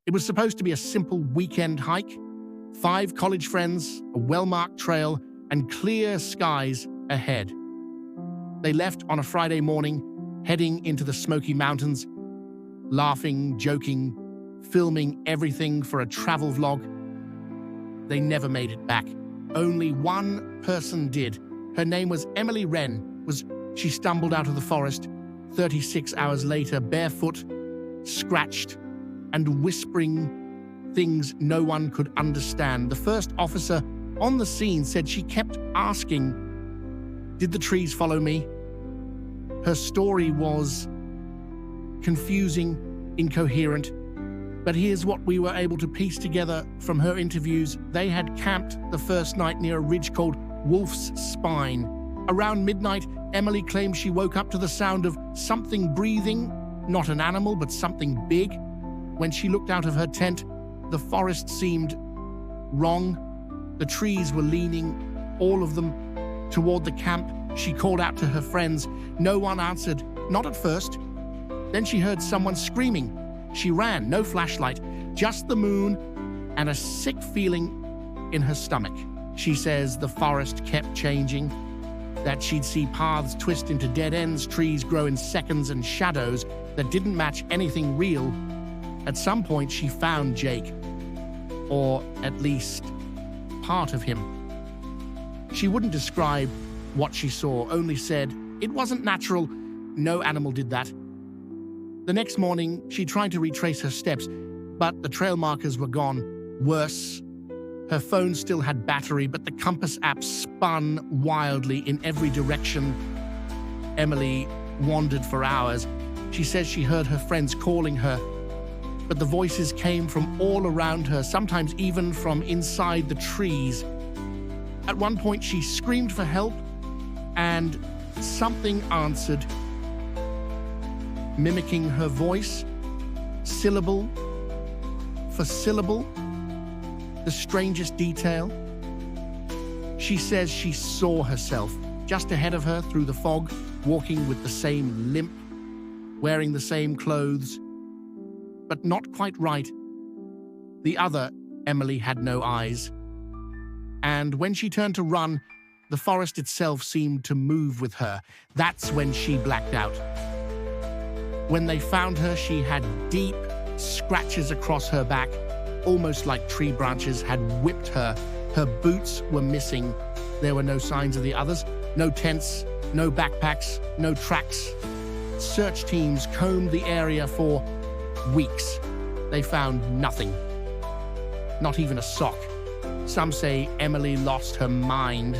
It was supposed to be a simple weekend hike, 5 college friends, a well-marked trail, and clear skies ahead. They left on a Friday morning, heading into the Smoky Mountains, laughing, joking, filming everything for a travel vlog. They never made it back. Only one person did. Her name was Emily Wren. She stumbled out of the forest 36 hours later, barefoot, scratched, and whispering things no one could understand. The first officer on the scene said she kept asking, "Did the trees follow me?" Her story was confusing, incoherent, but here's what we were able to piece together from her interviews. They had camped the first night near a ridge called Wolf's Spine. Around midnight, Emily claimed she woke up to the sound of something breathing, not an animal, but something big. When she looked out of her tent, the forest seemed wrong. The trees were leaning, all of them, toward the camp. She called out to her friends. No one answered, not at first. Then she heard someone screaming. She ran, no flashlight, just the moon and a sick feeling in her stomach. She says the forest kept changing, that she'd see paths twist into dead ends, trees grow in seconds, and shadows that didn't match anything real. At some point, she found Jake, or at least part of him. She wouldn't describe what she saw, only said it wasn't natural. No animal did that. The next morning, she tried to retrace her steps, but the trail markers were gone. Worse, her phone still had battery, but the compass app spun wildly in every direction. Emily wandered for hours. She says she heard her friends calling her, but the voices came from all around her, sometimes even from inside the trees. At one point, she screamed for help, and something answered, mimicking her voice, syllable for syllable. The strangest detail. She says she saw herself just ahead of her through the fog, walking with the same limp, wearing the same clothes, but not quite right. The other Emily had no eyes. And when she turned to run, the forest itself seemed to move with her. That's when she blacked out. When they found her, she had deep scratches across her back, almost like tree branches had whipped her. Her boots were missing. There were no signs of the others. No tents, no backpacks, no tracks. Search teams combed the area for weeks. They found nothing. Not even a sock. Some say Emily lost her mind.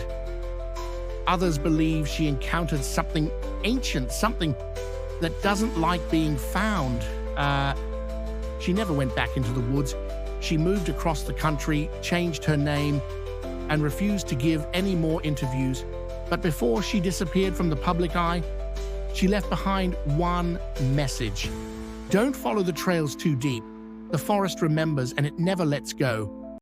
Others believe she encountered something ancient, something that doesn't like being found. She never went back into the woods. She moved across the country, changed her name, and refused to give any more interviews. But before she disappeared from the public eye, she left behind one message. Don't follow the trails too deep. The forest remembers, and it never lets go.